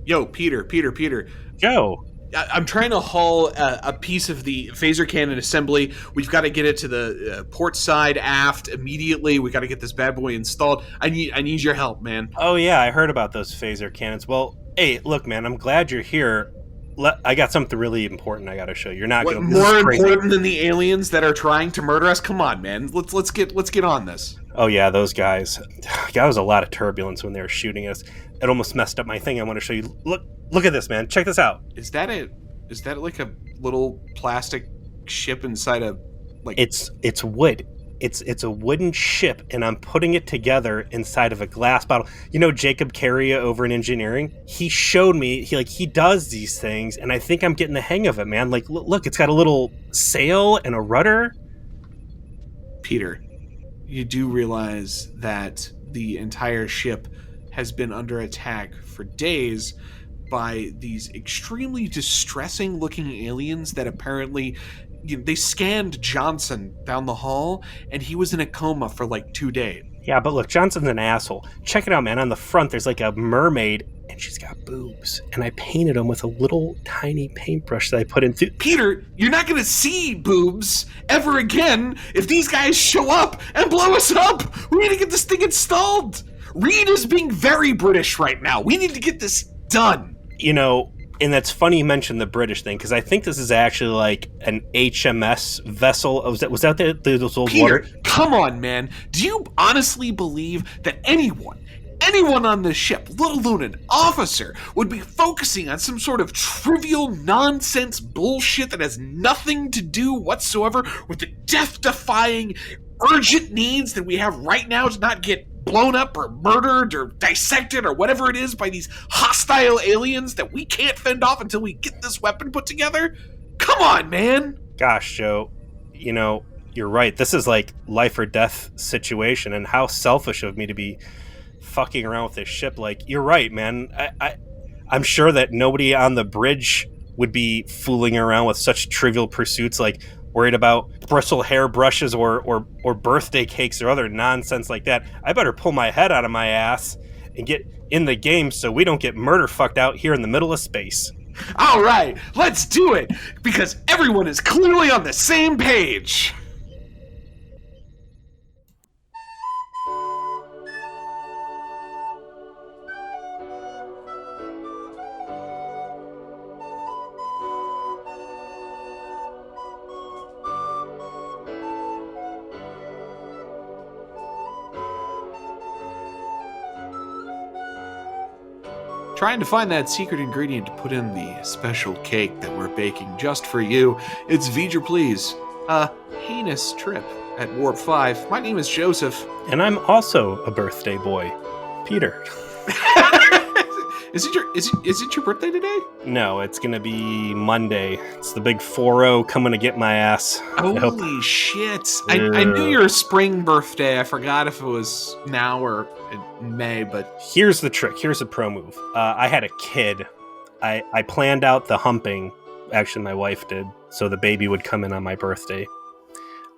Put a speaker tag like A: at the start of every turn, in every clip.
A: Yo, Peter.
B: Joe.
A: I'm trying to haul a piece of the phaser cannon assembly. We've got to get it to the port side aft immediately. We got to get this bad boy installed. I need your help, man.
B: Oh, yeah, I heard about those phaser cannons. Well, hey, look, man, I'm glad you're here. I got something really important I got to show you. You're not
A: What
B: going to...
A: more important than the aliens that are trying to murder us? Come on, man. Let's get on this.
B: Oh, yeah, those guys. That was a lot of turbulence when they were shooting us. It almost messed up my thing. I want to show you. Look at this, man. Check this out.
A: Is that like a little plastic ship inside a like?
B: It's wood. It's a wooden ship, and I'm putting it together inside of a glass bottle. You know Jacob Carria over in engineering? He showed me. He does these things, and I think I'm getting the hang of it, man. Like, look, it's got a little sail and a rudder.
A: Peter, you do realize that the entire ship has been under attack for days by these extremely distressing looking aliens that apparently they scanned Johnson down the hall and he was in a coma for like 2 days.
B: Yeah, but look, Johnson's an asshole. Check it out, man. On the front, there's like a mermaid and she's got boobs. And I painted them with a little tiny paintbrush that I put in through.
A: Peter, you're not going to see boobs ever again if these guys show up and blow us up. We need to get this thing installed. Reed is being very British right now. We need to get this done.
B: You know, and that's funny you mentioned the British thing, because I think this is actually like an HMS vessel. Was that those old
A: Peter,
B: water?
A: Come on, man. Do you honestly believe that anyone on this ship, let alone an officer, would be focusing on some sort of trivial nonsense bullshit that has nothing to do whatsoever with the death-defying urgent needs that we have right now to not get blown up or murdered or dissected or whatever it is by these hostile aliens that we can't fend off until we get this weapon put together? Come on, man.
B: Gosh, Joe, you know, you're right. This is like life or death situation, and how selfish of me to be fucking around with this ship. Like, you're right, man. I'm sure that nobody on the bridge would be fooling around with such trivial pursuits, like worried about bristle hairbrushes or birthday cakes or other nonsense like that. I better pull my head out of my ass and get in the game so we don't get murder fucked out here in the middle of space.
A: All right, let's do it, because everyone is clearly on the same page. Trying to find that secret ingredient to put in the special cake that we're baking just for you. It's V'ger Please, a heinous trip at Warp 5. My name is Joseph.
B: And I'm also a birthday boy, Peter.
A: Is it your birthday today?
B: No, it's gonna be Monday. It's the big 4-0 coming to get my ass.
A: Holy shit. I knew your spring birthday. I forgot if it was now or in May, but...
B: Here's the trick. Here's a pro move. I had a kid. I planned out the humping. Actually, my wife did. So the baby would come in on my birthday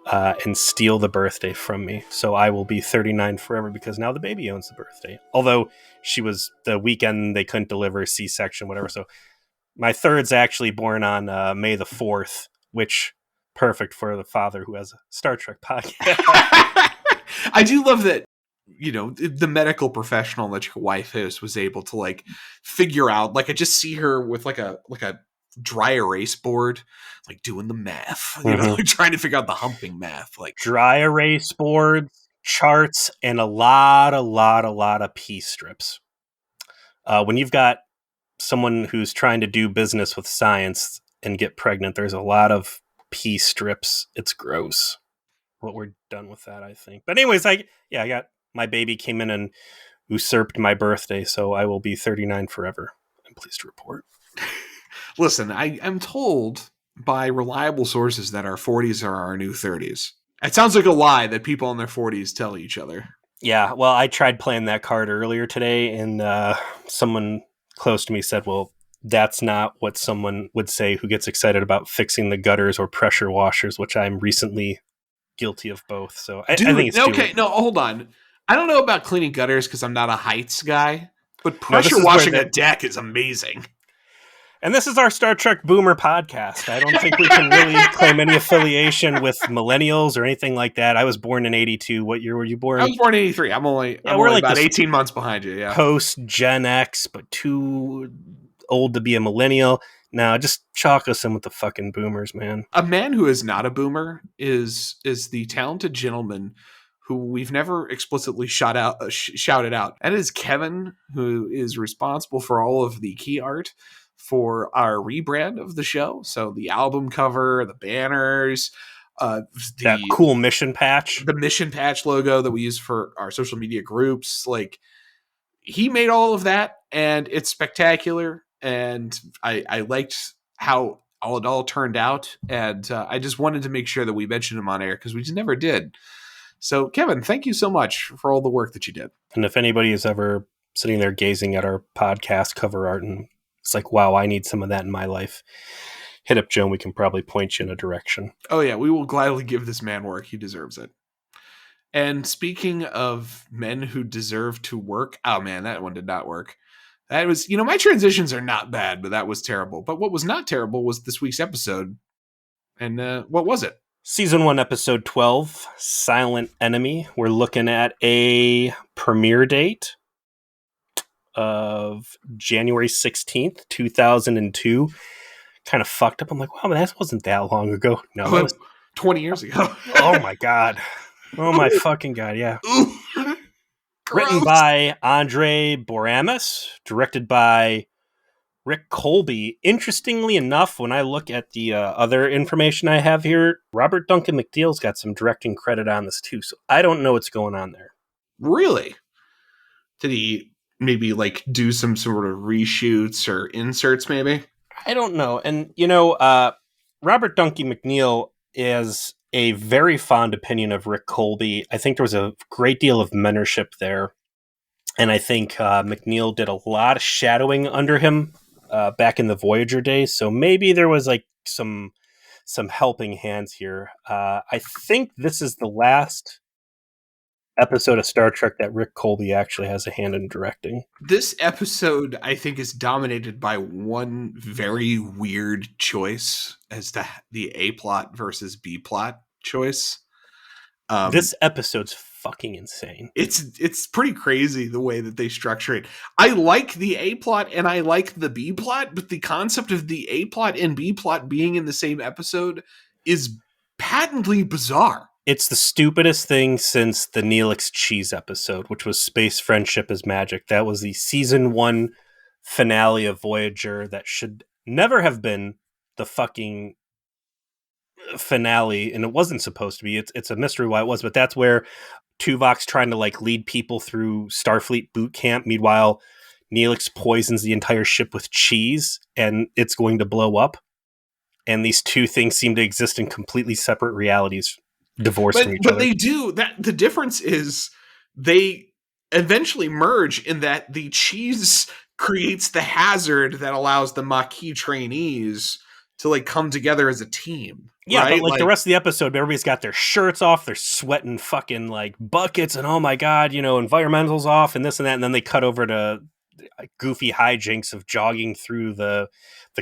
B: and steal the birthday from me. So I will be 39 forever because now the baby owns the birthday. Although she was the weekend they couldn't deliver, C-section, whatever. So my third's actually born on May the 4th, which perfect for the father who has a Star Trek podcast.
A: I do love that, you know, the medical professional that your wife is was able to like figure out, like I just see her with like a dry erase board, like doing the math, you know, trying to figure out the humping math, like
B: dry erase boards, charts, and a lot of pea strips. When you've got someone who's trying to do business with science and get pregnant, there's a lot of pea strips. It's gross. But we're done with that, I think. But anyways, I got my baby came in and usurped my birthday, so I will be 39 forever. I'm pleased to report.
A: Listen, I'm told by reliable sources that our 40s are our new 30s. It sounds like a lie that people in their 40s tell each other.
B: Yeah, well, I tried playing that card earlier today, and someone close to me said, well, that's not what someone would say who gets excited about fixing the gutters or pressure washers, which I'm recently guilty of both. So I think it's
A: okay. No, hold on. I don't know about cleaning gutters because I'm not a heights guy. But
B: No, this
A: pressure
B: is where
A: washing a deck is amazing.
B: And this is our Star Trek Boomer podcast. I don't think we can really claim any affiliation with millennials or anything like that. I was born in 82. What year were you born?
A: I was born in 83. I'm only
B: we're like
A: about
B: this
A: 18 months behind you. Yeah.
B: Post Gen X, but too old to be a millennial. No, just chalk us in with the fucking boomers, man.
A: A man who is not a boomer is the talented gentleman who we've never explicitly shouted out. That is Kevin, who is responsible for all of the key art for our rebrand of the show. So the album cover, the banners,
B: that cool mission patch,
A: the mission patch logo that we use for our social media groups. Like, he made all of that, and it's spectacular. And I liked how it all turned out. And I just wanted to make sure that we mentioned him on air because we just never did. So, Kevin, thank you so much for all the work that you did.
B: And if anybody is ever sitting there gazing at our podcast cover art and it's like, wow, I need some of that in my life, hit up Joe and we can probably point you in a direction.
A: Oh, yeah, we will gladly give this man work. He deserves it. And speaking of men who deserve to work, oh, man, that one did not work. That was, my transitions are not bad, but that was terrible. But what was not terrible was this week's episode. And what was it?
B: Season 1, Episode 12, Silent Enemy. We're looking at a premiere date of January 16th, 2002. Kind of fucked up. I'm like, wow, that wasn't that long ago. No, that was
A: 20 years ago.
B: Oh, my God. Oh, my fucking God, yeah. Written by Andre Boramis, directed by Rick Colby. Interestingly enough, when I look at the other information I have here, Robert Duncan McNeil's got some directing credit on this too, so I don't know what's going on there.
A: Really? Did he maybe do some sort of reshoots or inserts maybe?
B: I don't know. And, Robert Duncan McNeil is a very fond opinion of Rick Colby. I think there was a great deal of mentorship there. And I think McNeil did a lot of shadowing under him back in the Voyager days. So maybe there was some helping hands here. I think this is the last episode of Star Trek that Rick Colby actually has a hand in directing.
A: This episode, I think, is dominated by one very weird choice as to the A plot versus B plot choice.
B: This episode's fucking insane.
A: It's pretty crazy the way that they structure it. I like the A plot and I like the B plot, but the concept of the A plot and B plot being in the same episode is patently bizarre.
B: It's the stupidest thing since the Neelix Cheese episode, which was Space Friendship is Magic. That was the season 1 finale of Voyager that should never have been the fucking finale, and it wasn't supposed to be. It's a mystery why it was, but that's where Tuvok's trying to lead people through Starfleet boot camp. Meanwhile, Neelix poisons the entire ship with cheese, and it's going to blow up. And these two things seem to exist in completely separate realities, divorced from each other.
A: But they do that. The difference is they eventually merge in that the cheese creates the hazard that allows the Maquis trainees to come together as a team.
B: Yeah,
A: right?
B: But the rest of the episode, everybody's got their shirts off, they're sweating fucking buckets, and oh my God, environmental's off and this and that, and then they cut over to goofy hijinks of jogging through the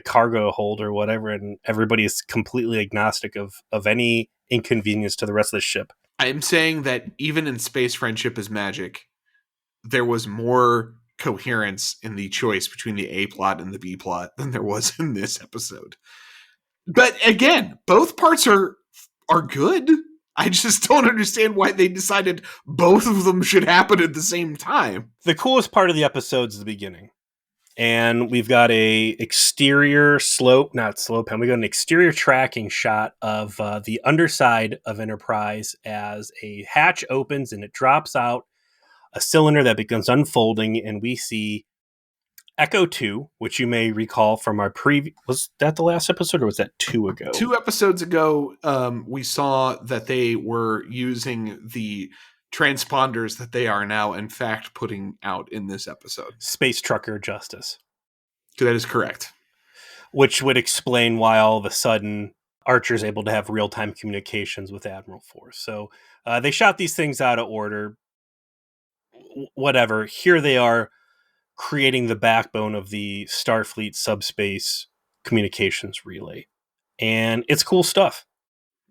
B: cargo hold or whatever, and everybody is completely agnostic of any inconvenience to the rest of the ship.
A: I'm saying that even in Space Friendship is Magic, there was more coherence in the choice between the A plot and the B plot than there was in this episode. But again, both parts are good. I just don't understand why they decided both of them should happen at the same time.
B: The coolest part of the episode is the beginning. And we've got a exterior we got an exterior tracking shot of the underside of Enterprise as a hatch opens and it drops out a cylinder that begins unfolding, and we see Echo 2, which you may recall from our was that the last episode or was that 2 ago?
A: 2 episodes ago, we saw that they were using the transponders that they are now, in fact, putting out in this episode.
B: Space Trucker Justice.
A: That is correct.
B: Which would explain why all of a sudden Archer's able to have real-time communications with Admiral Force. So they shot these things out of order. Whatever. Here they are creating the backbone of the Starfleet subspace communications relay. And it's cool stuff.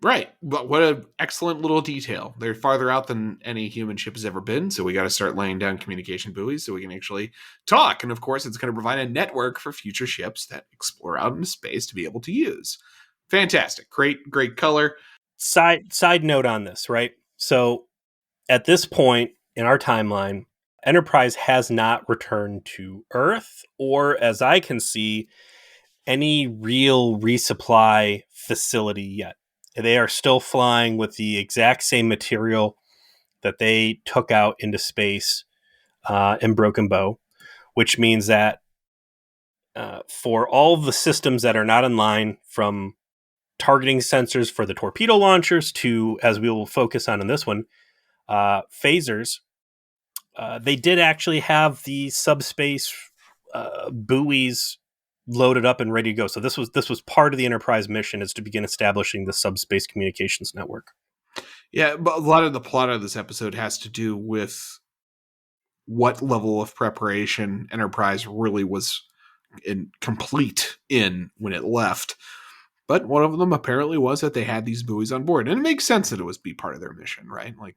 A: Right. But what an excellent little detail. They're farther out than any human ship has ever been, so we got to start laying down communication buoys so we can actually talk. And of course, it's going to provide a network for future ships that explore out into space to be able to use. Fantastic. Great color.
B: Side note on this, right? So at this point in our timeline, Enterprise has not returned to Earth, or as I can see, any real resupply facility yet. They are still flying with the exact same material that they took out into space in Broken Bow, which means that for all of the systems that are not in line, from targeting sensors for the torpedo launchers to, as we will focus on in this one, phasers, they did actually have the subspace buoys loaded up and ready to go. So this was part of the Enterprise mission, is to begin establishing the subspace communications network.
A: Yeah, but a lot of the plot of this episode has to do with what level of preparation Enterprise really was complete in when it left. But one of them apparently was that they had these buoys on board. And it makes sense that it was be part of their mission, right? Like,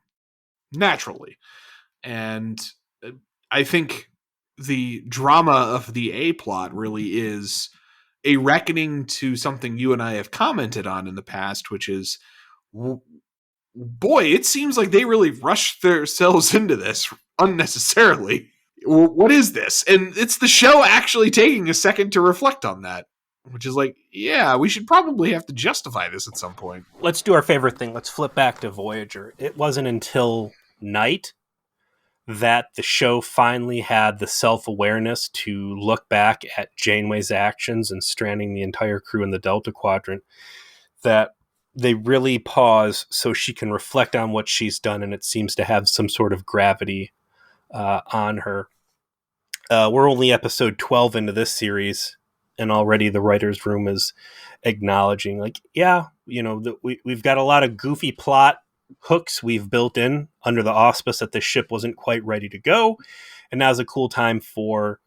A: naturally. And I think the drama of the A plot really is a reckoning to something you and I have commented on in the past, which is, boy, it seems like they really rushed themselves into this unnecessarily. What is this? And it's the show actually taking a second to reflect on that, which is like, yeah, we should probably have to justify this at some point.
B: Let's do our favorite thing. Let's flip back to Voyager. It wasn't until night that the show finally had the self-awareness to look back at Janeway's actions and stranding the entire crew in the Delta Quadrant, that they really pause so she can reflect on what she's done, and it seems to have some sort of gravity on her. We're only episode 12 into this series, and already the writer's room is acknowledging, like, yeah, we've got a lot of goofy plot hooks we've built in under the auspice that the ship wasn't quite ready to go, and now's a cool time for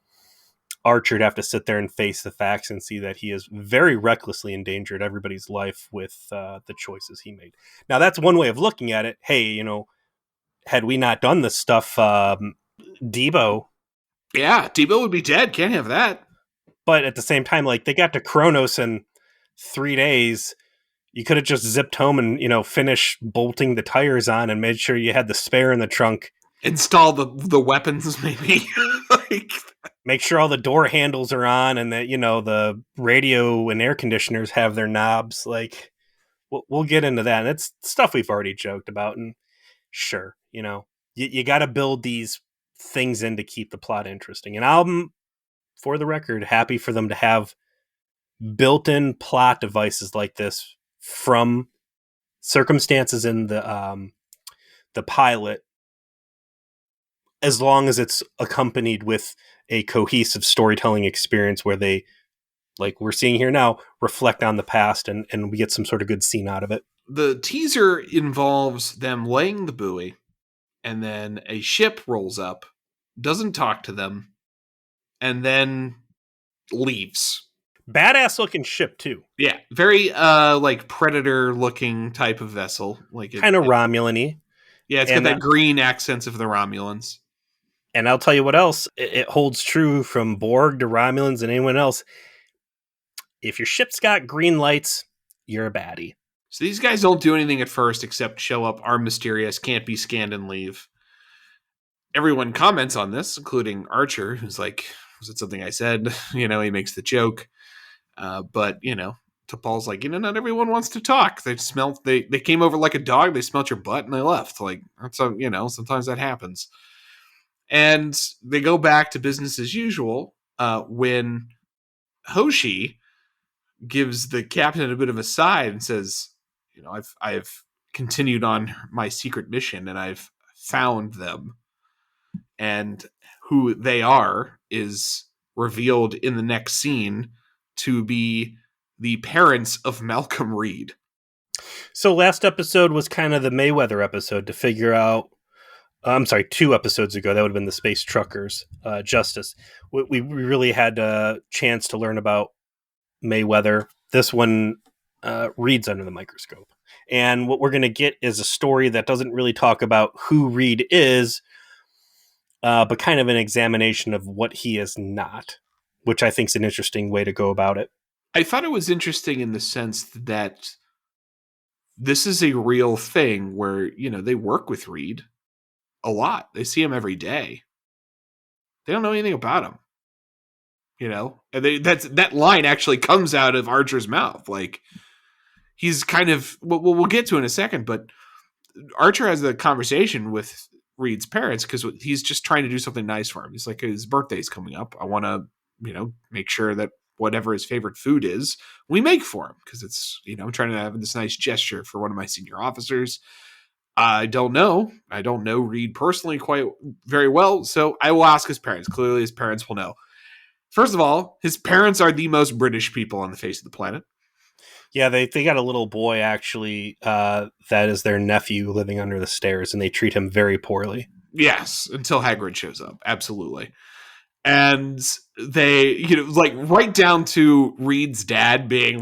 B: Archer to have to sit there and face the facts and see that he has very recklessly endangered everybody's life with the choices he made. Now, that's one way of looking at it. Hey, had we not done this stuff, Debo.
A: Yeah, Debo would be dead. Can't have that.
B: But at the same time, like, they got to Kronos in 3 days. You could have just zipped home and, finished bolting the tires on and made sure you had the spare in the trunk.
A: Install the weapons, maybe.
B: Make sure all the door handles are on and that, the radio and air conditioners have their knobs. Like, we'll get into that. And it's stuff we've already joked about. And sure, you got to build these things in to keep the plot interesting. And I'm, for the record, happy for them to have built-in plot devices like this from circumstances in the pilot, as long as it's accompanied with a cohesive storytelling experience where they, like we're seeing here now, reflect on the past and we get some sort of good scene out of it.
A: The teaser involves them laying the buoy, and then a ship rolls up, doesn't talk to them, and then leaves.
B: Badass looking ship too.
A: Yeah, very like Predator looking type of vessel, like
B: kind of Romulan-y.
A: Yeah, it's got that green accents of the Romulans.
B: And I'll tell you what else, it holds true from Borg to Romulans and anyone else. If your ship's got green lights, you're a baddie.
A: So these guys don't do anything at first except show up, are mysterious, can't be scanned, and leave. Everyone comments on this, including Archer, who's like, was it something I said? He makes the joke. But, T'Pol's like, not everyone wants to talk. They came over like a dog, they smelt your butt, and they left. Like, that's sometimes that happens. And they go back to business as usual when Hoshi gives the captain a bit of a side and says, I've continued on my secret mission and I've found them. And who they are is revealed in the next scene to be the parents of Malcolm Reed.
B: So last episode was kind of the Mayweather episode to figure out I'm sorry, 2 episodes ago. That would have been the Space Truckers, Justice. We really had a chance to learn about Mayweather. This one reads under the microscope. And what we're going to get is a story that doesn't really talk about who Reed is, but kind of an examination of what he is not, which I think is an interesting way to go about it.
A: I thought it was interesting in the sense that this is a real thing where, they work with Reed a lot. They see him every day. They don't know anything about him, And that line actually comes out of Archer's mouth. Like, he's kind of, we'll get to in a second, but Archer has a conversation with Reed's parents because he's just trying to do something nice for him. He's like, his birthday's coming up. I want to, make sure that whatever his favorite food is, we make for him because it's, I'm trying to have this nice gesture for one of my senior officers. I don't know. I don't know Reed personally quite very well, so I will ask his parents. Clearly, his parents will know. First of all, his parents are the most British people on the face of the planet.
B: Yeah, they got a little boy, actually, that is their nephew living under the stairs, and they treat him very poorly.
A: Yes, until Hagrid shows up. Absolutely. And they, right down to Reed's dad being,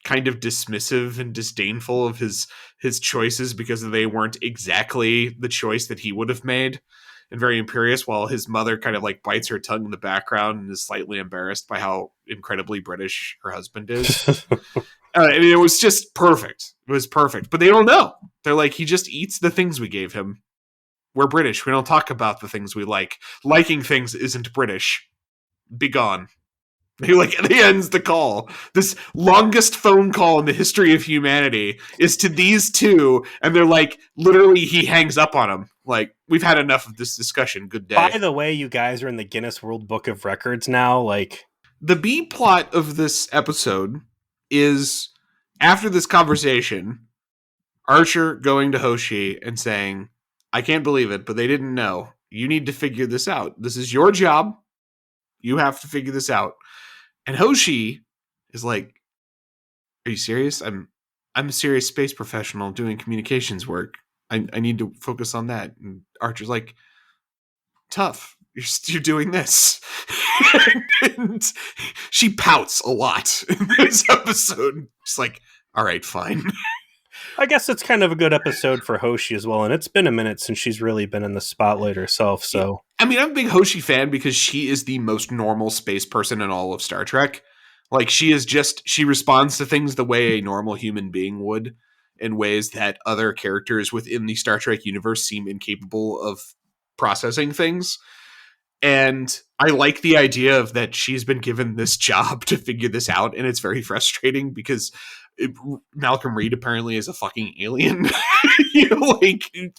A: kind of dismissive and disdainful of his choices because they weren't exactly the choice that he would have made, and very imperious, while his mother kind of, bites her tongue in the background and is slightly embarrassed by how incredibly British her husband is. It was just perfect. It was perfect. But they don't know. They're like, he just eats the things we gave him. We're British. We don't talk about the things we like. Liking things isn't British. Be gone. He ends the call. This longest phone call in the history of humanity is to these two, and they're literally, he hangs up on them. We've had enough of this discussion. Good day.
B: By the way, you guys are in the Guinness World Book of Records now.
A: The B plot of this episode is, after this conversation, Archer going to Hoshi and saying, I can't believe it, but they didn't know. You need to figure this out. This is your job. You have to figure this out. And Hoshi is like, are you serious? I'm a serious space professional doing communications work. I need to focus on that. And Archer's like, tough. You're doing this. And she pouts a lot in this episode. It's like, all right, fine.
B: I guess it's kind of a good episode for Hoshi as well, and it's been a minute since she's really been in the spotlight herself, so...
A: I mean, I'm a big Hoshi fan because she is the most normal space person in all of Star Trek. She responds to things the way a normal human being would, in ways that other characters within the Star Trek universe seem incapable of processing things. And I like the idea of that she's been given this job to figure this out, and it's very frustrating because Malcolm Reed apparently is a fucking alien,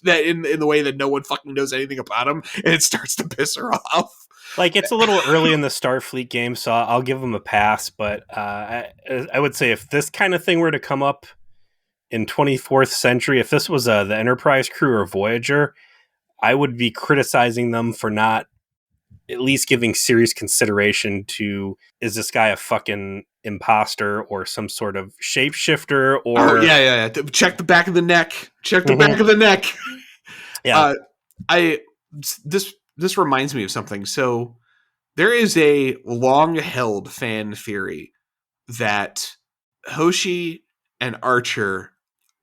A: that in the way that no one fucking knows anything about him, and it starts to piss her off.
B: It's a little early in the Starfleet game, so I'll give them a pass, but I would say if this kind of thing were to come up in 24th century, if this was the Enterprise crew or Voyager, I would be criticizing them for not at least giving serious consideration to, is this guy a fucking imposter or some sort of shapeshifter, or
A: yeah. Check the back of the neck. Back of the neck.
B: Yeah.
A: This reminds me of something. So there is a long-held fan theory that Hoshi and Archer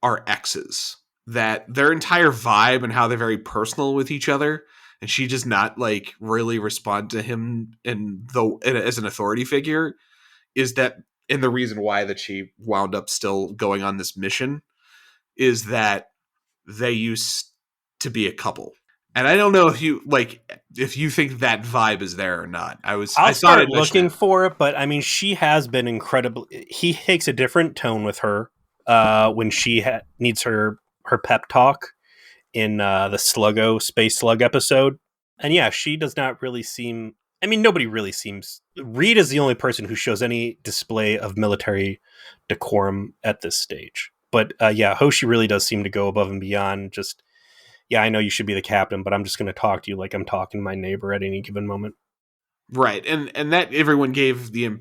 A: are exes. That their entire vibe and how they're very personal with each other, and she does not really respond to him as an authority figure, is that, and the reason why that she wound up still going on this mission is that they used to be a couple. And I don't know if you think that vibe is there or not.
B: I started looking for it, but I mean, she has been incredible. He takes a different tone with her when she needs her pep talk in the Space Slug episode. And yeah, she does not really seem... I mean, nobody really seems... Reed is the only person who shows any display of military decorum at this stage. But yeah, Hoshi really does seem to go above and beyond. Just, yeah, I know you should be the captain, but I'm just going to talk to you like I'm talking to my neighbor at any given moment.
A: Right. And that everyone gave the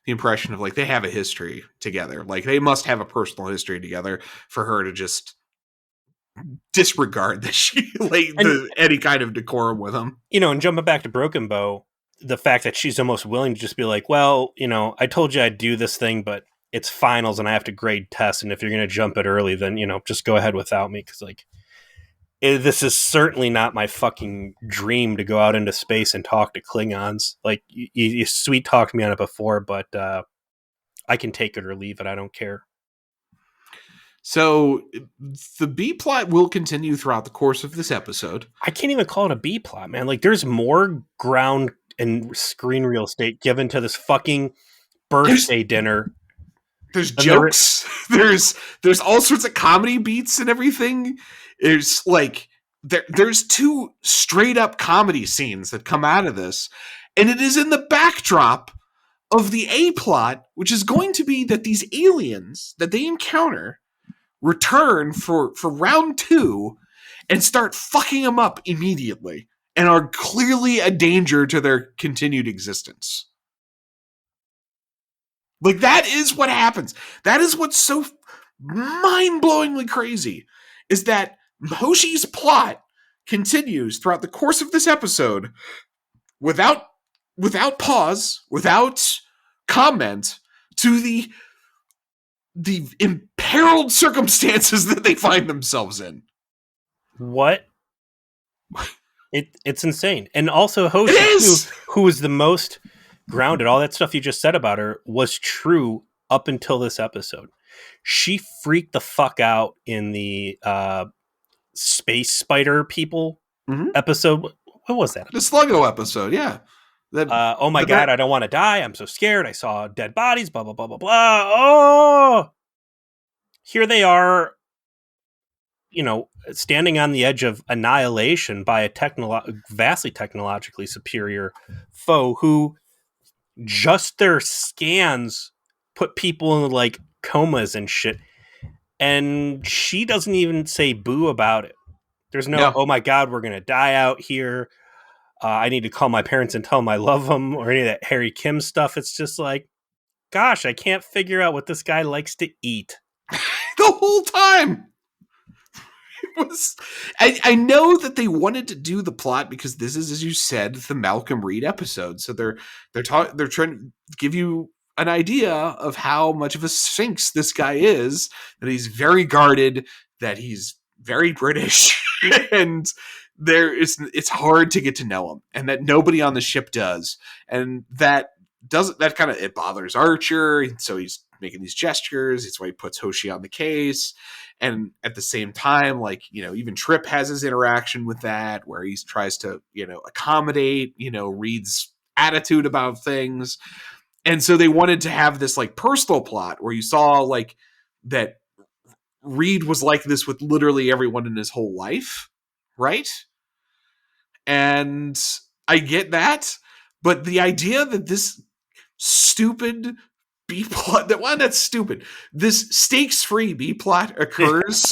A: impression of they have a history together. They must have a personal history together for her to just disregard that she any kind of decorum with him.
B: And jumping back to Broken Bow, the fact that she's almost willing to just be like, well, I told you I'd do this thing, but it's finals and I have to grade tests. And if you're going to jump it early, then, just go ahead without me. Cause this is certainly not my fucking dream to go out into space and talk to Klingons. Like you sweet talked me on it before, but I can take it or leave it. I don't care.
A: So the B plot will continue throughout the course of this episode.
B: I can't even call it a B plot, man. Like there's more ground and screen real estate given to this fucking birthday dinner.
A: There's jokes. There's all sorts of comedy beats and everything. There's there's 2 straight up comedy scenes that come out of this, and it is in the backdrop of the A plot, which is going to be that these aliens that they encounter return for round 2 and start fucking them up immediately and are clearly a danger to their continued existence. Like, that is what happens. That is what's so mind-blowingly crazy, is that Hoshi's plot continues throughout the course of this episode without pause, without comment, to the imperiled circumstances that they find themselves in.
B: What? It's insane. And also Hoshi, who is the most grounded, all that stuff you just said about her was true up until this episode. She freaked the fuck out in the space spider people episode. What was that?
A: The Sluggo episode, yeah.
B: Oh my God, I don't want to die. I'm so scared. I saw dead bodies, blah, blah, blah, blah, blah. Oh! Here they are, standing on the edge of annihilation by a vastly technologically superior foe who just their scans put people in like comas and shit. And she doesn't even say boo about it. There's no, oh my God, we're going to die out here. I need to call my parents and tell them I love them, or any of that Harry Kim stuff. It's just like, gosh, I can't figure out what this guy likes to eat.
A: The whole time. I know that they wanted to do the plot because this is, as you said, the Malcolm Reed episode. So they're trying to give you an idea of how much of a sphinx this guy is, that he's very guarded, that he's very British, and it's hard to get to know him, and that nobody on the ship does, and that kind of, it bothers Archer, so he's making these gestures. It's why he puts Hoshi on the case. And at the same time, even Trip has his interaction with that, where he tries to, accommodate, Reed's attitude about things. And so they wanted to have this personal plot where you saw that Reed was like this with literally everyone in his whole life. Right. And I get that. But the idea that this stupid B plot, that's stupid. This stakes-free B plot occurs,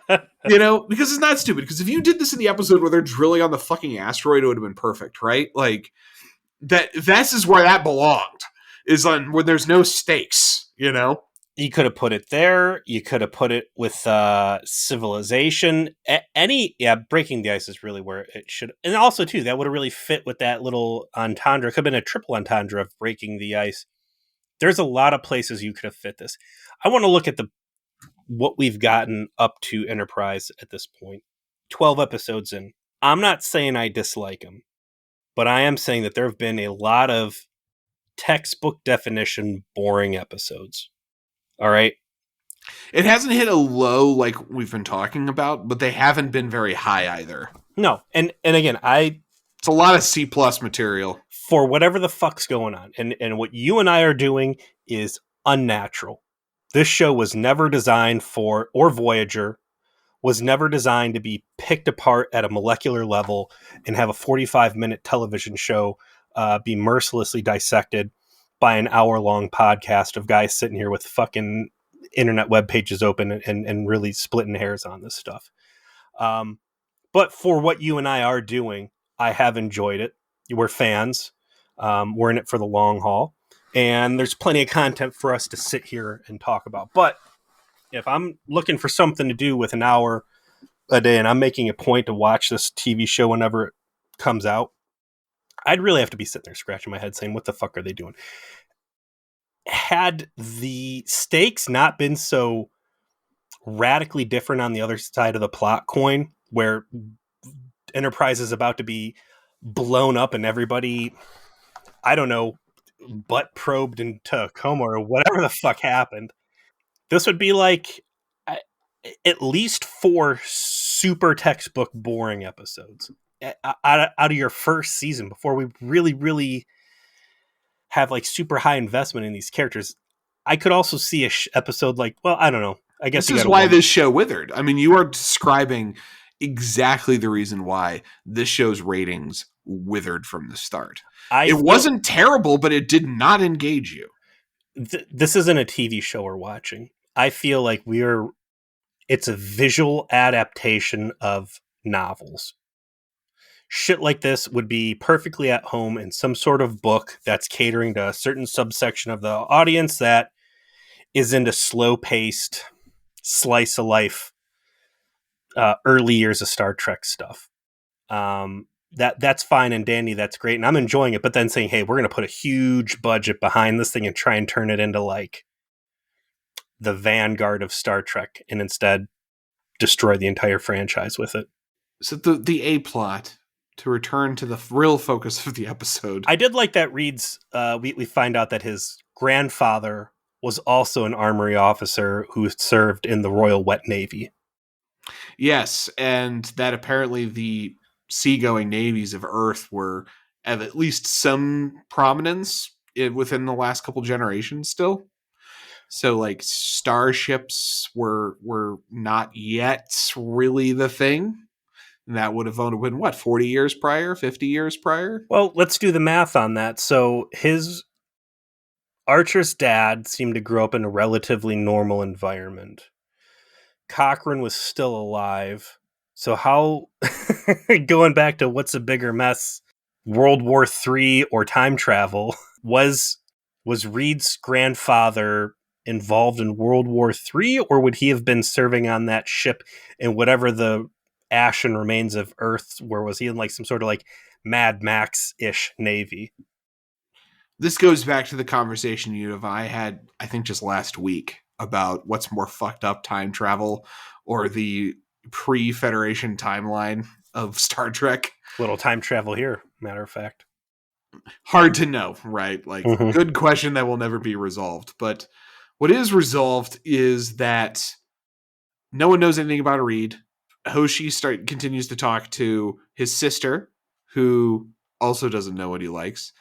A: because it's not stupid. Because if you did this in the episode where they're drilling on the fucking asteroid, it would have been perfect, right? This is where that belonged, is on when there's no stakes,
B: You could have put it there. You could have put it with civilization. Breaking the ice is really where it should. And also, too, that would have really fit with that little entendre. It could have been a triple entendre of breaking the ice. There's a lot of places you could have fit this. I want to look at what we've gotten up to Enterprise at this point. 12 episodes in. I'm not saying I dislike them, but I am saying that there have been a lot of textbook definition boring episodes. All right.
A: It hasn't hit a low like we've been talking about, but they haven't been very high either.
B: No. And again,
A: it's a lot of C+ material.
B: For whatever the fuck's going on. And what you and I are doing is unnatural. This show was never designed for, or Voyager, was never designed to be picked apart at a molecular level and have a 45-minute television show be mercilessly dissected by an hour-long podcast of guys sitting here with fucking internet web pages open and really splitting hairs on this stuff. But for what you and I are doing, I have enjoyed it. We're fans. We're in it for the long haul. And there's plenty of content for us to sit here and talk about. But if I'm looking for something to do with an hour a day and I'm making a point to watch this TV show whenever it comes out, I'd really have to be sitting there scratching my head saying, what the fuck are they doing? Had the stakes not been so radically different on the other side of the plot coin, where Enterprise is about to be blown up and everybody, I don't know, butt probed into a coma or whatever the fuck happened, this would be like at least 4 super textbook boring episodes out of your first season before we really have like super high investment in these characters. I could also see a episode like, well, I don't know. I guess
A: this is why this show withered. I mean, you are describing exactly the reason why this show's ratings withered from the start. It wasn't terrible, but it did not engage you.
B: This isn't a TV show we're watching. I feel like it's a visual adaptation of novels. Shit like this would be perfectly at home in some sort of book that's catering to a certain subsection of the audience that is into slow-paced, slice-of-life, early years of Star Trek stuff. That's fine and dandy, that's great, and I'm enjoying it, but then saying, hey, we're going to put a huge budget behind this thing and try and turn it into, like, the vanguard of Star Trek, and instead destroy the entire franchise with it.
A: So the A-plot, to return to the real focus of the episode.
B: I did like that Reed's, we find out that his grandfather was also an armory officer who served in the Royal Wet Navy.
A: Yes, and that apparently the seagoing navies of Earth were of at least some prominence within the last couple generations still. So like starships were not yet really the thing. And that would have only been, what, 40 years prior, 50 years prior?
B: Well, let's do the math on that. So Archer's dad seemed to grow up in a relatively normal environment. Cochrane was still alive. So how, going back to what's a bigger mess, World War III or time travel, was Reed's grandfather involved in World War III, or would he have been serving on that ship in whatever the ashen remains of Earth, where was he in like some sort of like Mad Max-ish Navy?
A: This goes back to the conversation you and I had, I think, just last week about what's more fucked up, time travel or the pre-Federation timeline of Star Trek.
B: Little time travel here, matter of fact.
A: Hard to know, right? Like, good question that will never be resolved. But what is resolved is that no one knows anything about Reed. Hoshi continues to talk to his sister, who also doesn't know what he likes.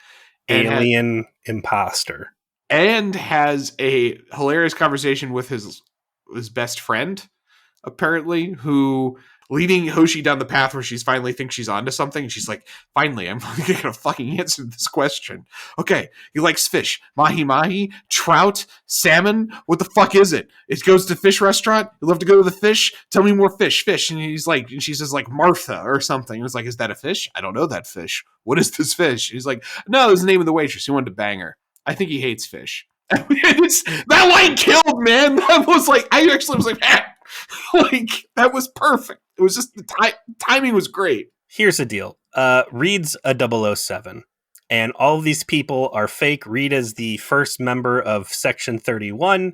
B: Alien imposter.
A: And has a hilarious conversation with his best friend, apparently, who leading Hoshi down the path where she's finally thinks she's onto something. And she's like, finally, I'm going to fucking answer this question. Okay, he likes fish. Mahi-mahi, trout, salmon. What the fuck is it? It goes to fish restaurant. You love to go to the fish? Tell me more fish. And and she says like Martha or something. And it's like, is that a fish? I don't know that fish. What is this fish? He's like, no, it was the name of the waitress. He wanted to bang her. I think he hates fish. That line killed, man. That was like, I actually was like, like, that was perfect. It was just the timing was great.
B: Here's the deal. Reed's a 007, and all of these people are fake. Reed is the first member of Section 31,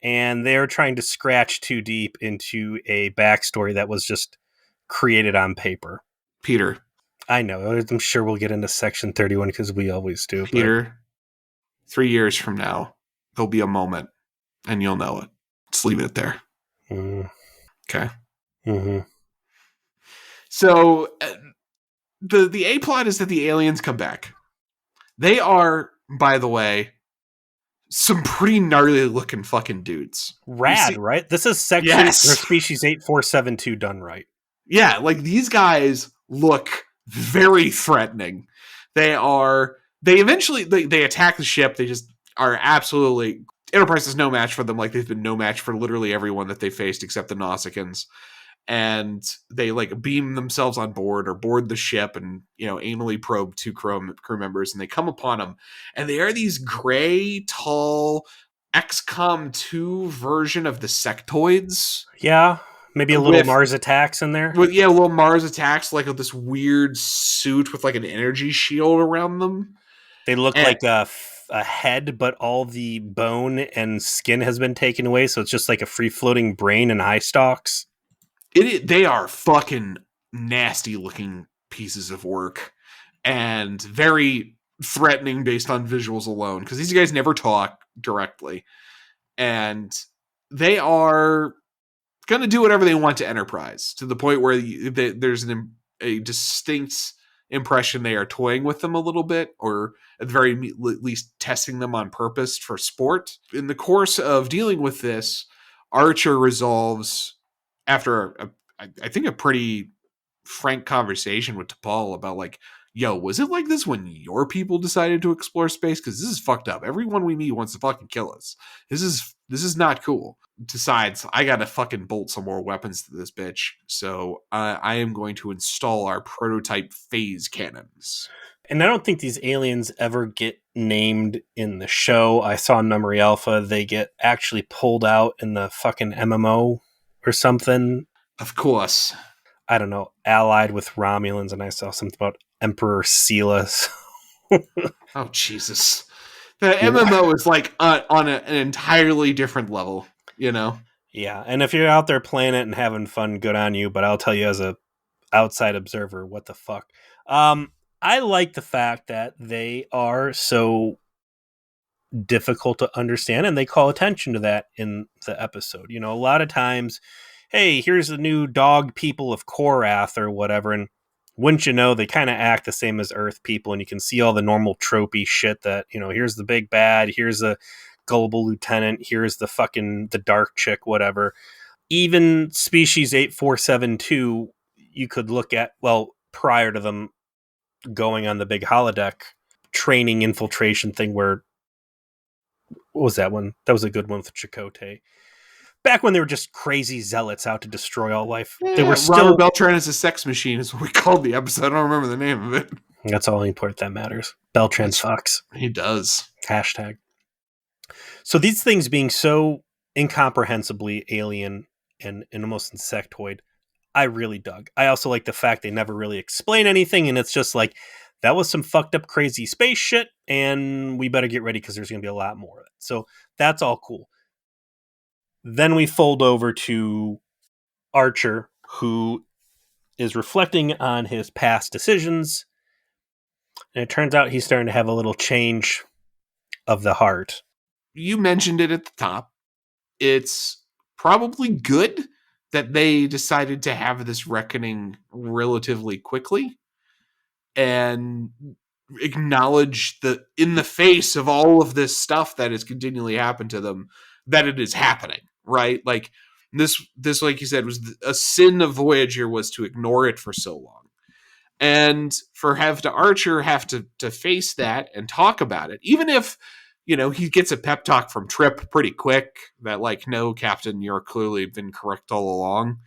B: and they're trying to scratch too deep into a backstory that was just created on paper.
A: Peter.
B: I know. I'm sure we'll get into Section 31 because we always do.
A: Peter, 3 years from now, there'll be a moment, and you'll know it. Let's leave it there. Okay.
B: Mm-hmm.
A: So the A plot is that the aliens come back. They are, by the way, some pretty gnarly looking fucking dudes.
B: Rad, right? This is section or species 8472 done right.
A: Yeah, like these guys look very threatening. They eventually attack the ship. They just are absolutely, Enterprise is no match for them, like they've been no match for literally everyone that they faced except the Nausicaans. And they like beam themselves on board or board the ship and, anally probe 2 crew members, and they come upon them. And they are these gray, tall XCOM 2 version of the sectoids.
B: Yeah. Maybe a little
A: with
B: Mars Attacks in there.
A: yeah, little Mars attacks like this weird suit with like an energy shield around them.
B: They look
A: And
B: like a head, but all the bone and skin has been taken away, so it's just like a free floating brain and eye stalks.
A: they are fucking nasty looking pieces of work and very threatening based on visuals alone because these guys never talk directly and they are going to do whatever they want to Enterprise to the point where there's a distinct impression they are toying with them a little bit, or at the very least testing them on purpose for sport. In the course of dealing with this, Archer resolves, after I think a pretty frank conversation with T'Pol about like, yo, was it like this when your people decided to explore space? Because this is fucked up. Everyone we meet wants to fucking kill us. This is not cool. Decides I gotta fucking bolt some more weapons to this bitch. So I am going to install our prototype phase cannons.
B: And I don't think these aliens ever get named in the show. I saw in Memory Alpha they get actually pulled out in the fucking MMO or something.
A: Of course.
B: I don't know, allied with Romulans, and I saw something about Emperor Silas.
A: Oh, Jesus. The MMO is like on an entirely different level, you know?
B: Yeah, and if you're out there playing it and having fun, good on you, but I'll tell you as a outside observer, what the fuck. I like the fact that they are so difficult to understand and they call attention to that in the episode. You know, a lot of times, hey, here's the new dog people of Korath or whatever, and wouldn't you know, they kind of act the same as Earth people, and you can see all the normal tropey shit that, you know, here's the big bad, here's the gullible lieutenant, here's the dark chick, whatever. Even species 8472, you could look at, well, prior to them going on the big holodeck training infiltration thing where, what was that one? That was a good one with Chakotay. Back when they were just crazy zealots out to destroy all life.
A: Yeah,
B: They were still...
A: Robert Beltran is a sex machine is what we called the episode. I don't remember the name of it.
B: That's all the import that matters. Beltran fucks.
A: He does.
B: Hashtag. So these things being so incomprehensibly alien and almost insectoid, I really dug. I also like the fact they never really explain anything, and it's just like, that was some fucked up crazy space shit, and we better get ready because there's going to be a lot more of it. So that's all cool. Then we fold over to Archer, who is reflecting on his past decisions, and it turns out he's starting to have a little change of the heart.
A: You mentioned it at the top. It's probably good that they decided to have this reckoning relatively quickly and acknowledge that in the face of all of this stuff that has continually happened to them, that it is happening, right? Like this, like you said, was a sin of Voyager was to ignore it for so long. And for Archer have to face that and talk about it, even if, you know, he gets a pep talk from Trip pretty quick that like, no, Captain, you're clearly been correct all along.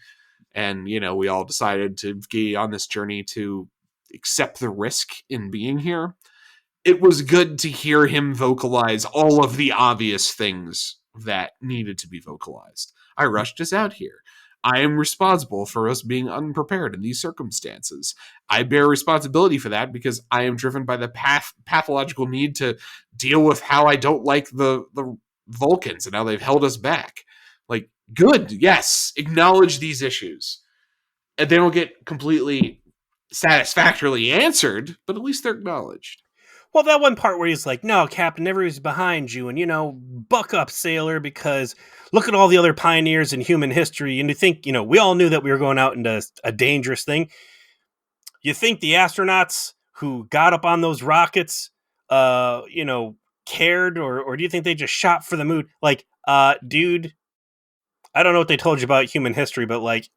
A: And, you know, we all decided to be on this journey to accept the risk in being here. It was good to hear him vocalize all of the obvious things that needed to be vocalized. I rushed us out here. I am responsible for us being unprepared in these circumstances. I bear responsibility for that because I am driven by the pathological need to deal with how I don't like the Vulcans and how they've held us back. Like, good, yes, acknowledge these issues. And they don't get completely satisfactorily answered, but at least they're acknowledged.
B: Well, that one part where he's like, no, Captain, everybody's behind you, and, you know, buck up, sailor, because look at all the other pioneers in human history, and you think, you know, we all knew that we were going out into a dangerous thing. You think the astronauts who got up on those rockets, you know, cared, or do you think they just shot for the moon? Like, dude, I don't know what they told you about human history, but, like,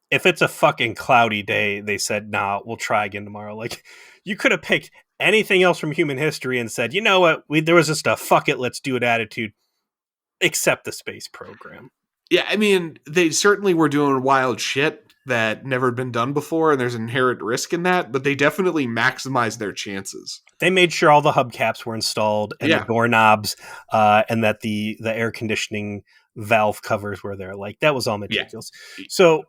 B: if it's a fucking cloudy day, they said, nah, we'll try again tomorrow. Like, you could have picked anything else from human history and said, you know what, there was just a fuck it, let's do it attitude, except the space program.
A: Yeah, I mean, they certainly were doing wild shit that never had been done before, and there's inherent risk in that, but they definitely maximized their chances.
B: They made sure all the hubcaps were installed and the doorknobs, and that the air conditioning valve covers were there. Like, that was all
A: Yeah.
B: meticulous. So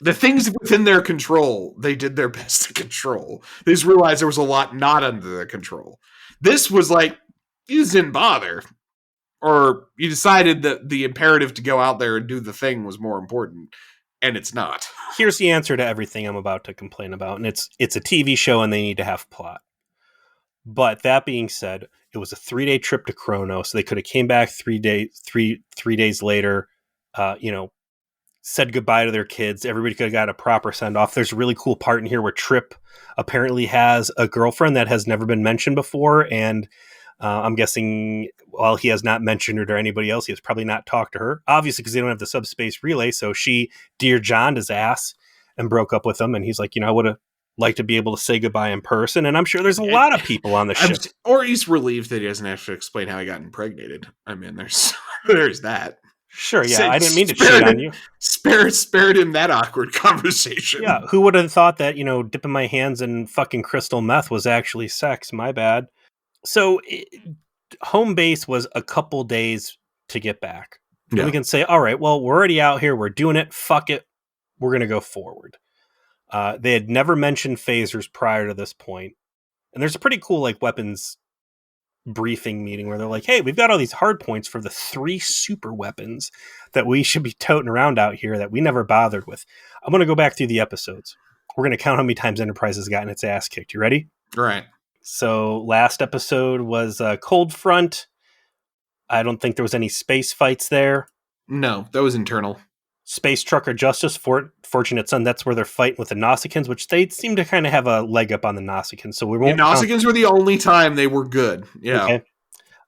A: The things within their control, they did their best to control. They just realized there was a lot not under their control. This was like, you just didn't bother. Or you decided that the imperative to go out there and do the thing was more important, and it's not.
B: here's the answer to everything I'm about to complain about, and it's a TV show and they need to have plot. But that being said, it was a 3-day trip to Chrono, so they could have came back 3 days later, said goodbye to their kids. Everybody could have got a proper send off. There's a really cool part in here where Trip apparently has a girlfriend that has never been mentioned before, and I'm guessing while he has not mentioned her to anybody else, he has probably not talked to her. Obviously, because they don't have the subspace relay, so she Dear John'd his ass and broke up with him, and he's like, I would have liked to be able to say goodbye in person, and I'm sure there's a lot of people on the ship.
A: Or he's relieved that he doesn't have to explain how he got impregnated. I mean, there's that.
B: Sure, yeah, I didn't mean to shit on you.
A: Spared him that awkward conversation.
B: Yeah, who would have thought that, dipping my hands in fucking crystal meth was actually sex? My bad. So, home base was a couple days to get back. Yeah. And we can say, all right, well, we're already out here. We're doing it. Fuck it. We're going to go forward. They had never mentioned phasers prior to this point. And there's a pretty cool, weapons briefing meeting where they're like, hey, we've got all these hard points for the 3 super weapons that we should be toting around out here that we never bothered with. I'm going to go back through the episodes. We're going to count how many times Enterprise has gotten its ass kicked. You ready?
A: All right.
B: So last episode was Cold Front. I don't think there was any space fights there.
A: No, that was internal.
B: Space Trucker Justice, Fortunate Son, that's where they're fighting with the Nausicaans, which they seem to kind of have a leg up on the Nausicaans. So we won't.
A: The Nausicaans were the only time they were good. Yeah.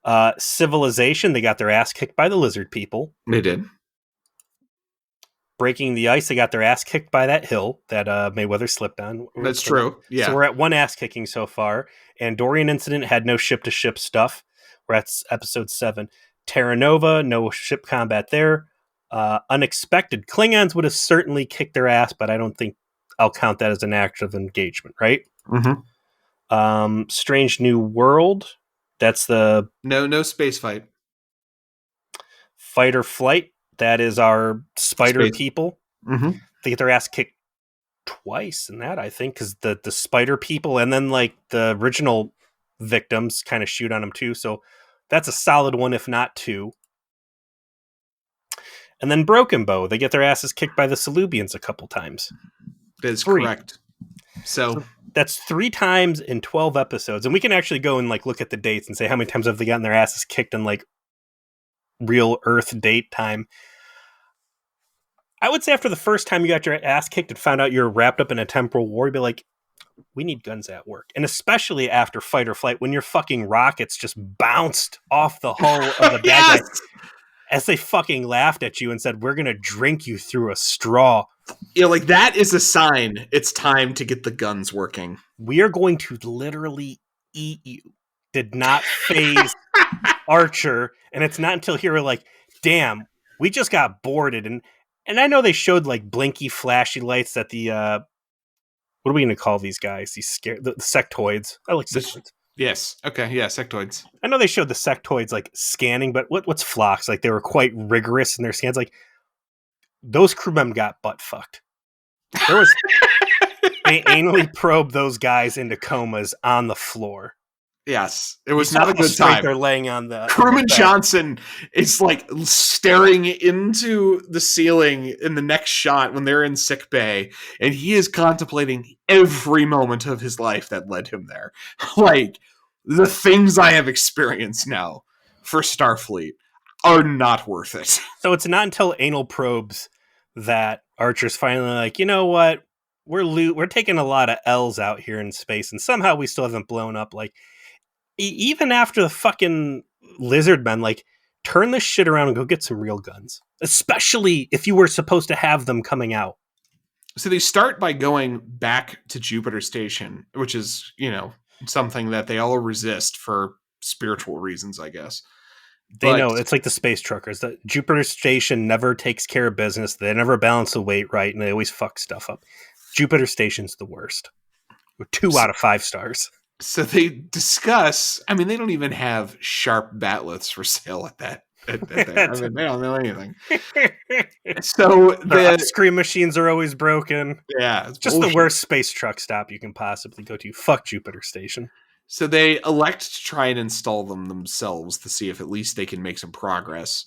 B: Okay. Civilization, they got their ass kicked by the lizard people.
A: They did.
B: Breaking the Ice, they got their ass kicked by that hill that Mayweather slipped on.
A: That's true. Yeah.
B: So we're at 1 ass kicking so far. Andorian Incident had no ship-to-ship stuff. We're at episode 7. Terra Nova, no ship combat there. Unexpected. Klingons would have certainly kicked their ass, but I don't think I'll count that as an active engagement, right?
A: Mm-hmm.
B: Strange New World. That's the...
A: No space fight.
B: Fight or Flight. That is our spider people.
A: Mm-hmm.
B: They get their ass kicked twice in that, I think, because the spider people and then the original victims kind of shoot on them too. So that's a solid 1, if not 2. And then Broken Bow, they get their asses kicked by the Salubians a couple times.
A: That is correct. So
B: that's 3 times in 12 episodes. And we can actually go and look at the dates and say how many times have they gotten their asses kicked in real Earth date time. I would say after the first time you got your ass kicked and found out you're wrapped up in a temporal war, you'd be like, we need guns at work. And especially after Fight or Flight, when your fucking rockets just bounced off the hull of the bad guy as they fucking laughed at you and said, we're going to drink you through a straw.
A: Yeah, that is a sign it's time to get the guns working.
B: We are going to literally eat you. Did not phase Archer. And it's not until here we're like, damn, we just got boarded. And I know they showed blinky flashy lights that the what are we going to call these guys? The sectoids. I like sectoids.
A: Yes. Okay. Yeah. Sectoids.
B: I know they showed the sectoids scanning, but what's Phlox? They were quite rigorous in their scans. Those crewmen got butt fucked. There was they anally probed those guys into comas on the floor.
A: Yes, it was not a good time.
B: They're laying on the
A: Crewman Johnson is staring into the ceiling in the next shot when they're in sick bay, and he is contemplating every moment of his life that led him there. The things I have experienced now for Starfleet are not worth it.
B: So it's not until anal probes that Archer's finally you know what? We're taking a lot of L's out here in space, and somehow we still haven't blown up. Even after the fucking lizard men, turn this shit around and go get some real guns. Especially if you were supposed to have them coming out.
A: So they start by going back to Jupiter Station, which is, something that they all resist for spiritual reasons, I guess.
B: They know it's like the space truckers. The Jupiter Station never takes care of business. They never balance the weight right, and they always fuck stuff up. Jupiter Station's the worst. 2 out of 5 stars.
A: So they discuss, they don't even have sharp batleths for sale at that I mean, they don't know anything. So
B: Their ice cream machines are always broken.
A: yeah, it's
B: Just the
A: bullshit.
B: worst space truck stop you can possibly go to. Fuck Jupiter Station.
A: So they elect to try and install them themselves to see if at least they can make some progress.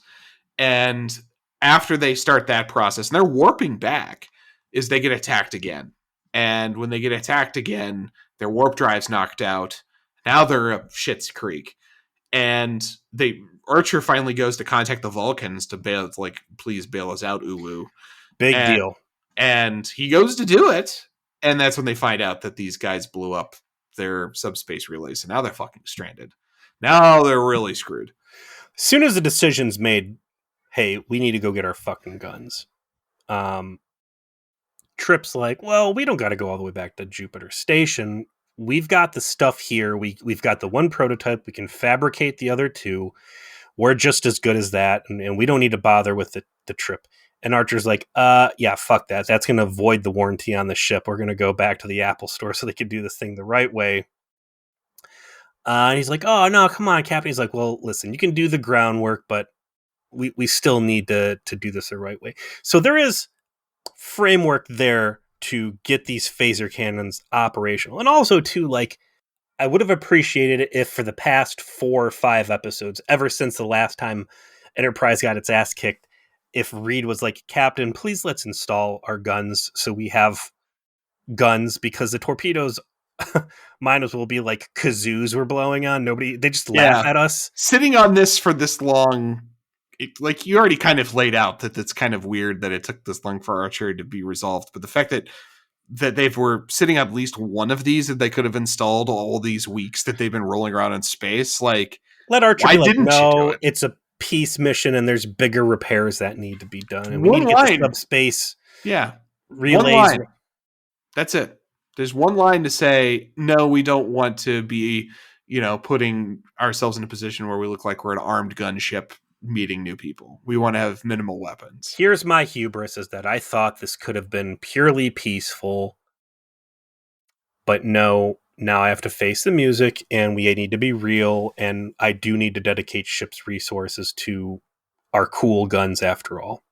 A: And after they start that process, and they're warping back, is they get attacked again. And when they get attacked again, their warp drive's knocked out. Now they're up shit's creek. And Archer finally goes to contact the Vulcans to bail, like, please bail us out, Ulu.
B: Big
A: And,
B: deal.
A: and he goes to do it, and that's when they find out that these guys blew up their subspace relays, and now they're fucking stranded. Now they're really screwed.
B: As soon as the decision's made, hey, we need to go get our fucking guns. Trip's like, well, we don't got to go all the way back to Jupiter Station. We've got the stuff here. We've got the one prototype. We can fabricate the other two. We're just as good as that, and we don't need to bother with the trip. And Archer's like, yeah, fuck that. That's going to void the warranty on the ship. We're going to go back to the Apple store so they can do this thing the right way. And he's like, oh, no, come on, Captain. He's like, well, listen, you can do the groundwork, but we still need to do this the right way. So there is framework there to get these phaser cannons operational. And also, too, like, I would have appreciated it if for the past 4 or 5 episodes, ever since the last time Enterprise got its ass kicked, if Reed was like, Captain, please let's install our guns so we have guns, because the torpedoes might as well be like kazoos we're blowing on. They just laugh at us.
A: Sitting on this for this long, like, you already kind of laid out that it's kind of weird that it took this long for Archer to be resolved, but the fact that they were sitting at least one of these that they could have installed all these weeks that they've been rolling around in space, like,
B: let Archer
A: why
B: be like,
A: didn't you do it?
B: It's a peace mission and there's bigger repairs that need to be done, and we need to get the subspace relays.
A: One line. That's it. There's one line to say, no, we don't want to be, putting ourselves in a position where we look like we're an armed gunship meeting new people. We want to have minimal weapons.
B: Here's my hubris, is that I thought this could have been purely peaceful, but no, now I have to face the music, and we need to be real, and I do need to dedicate ship's resources to our cool guns after all.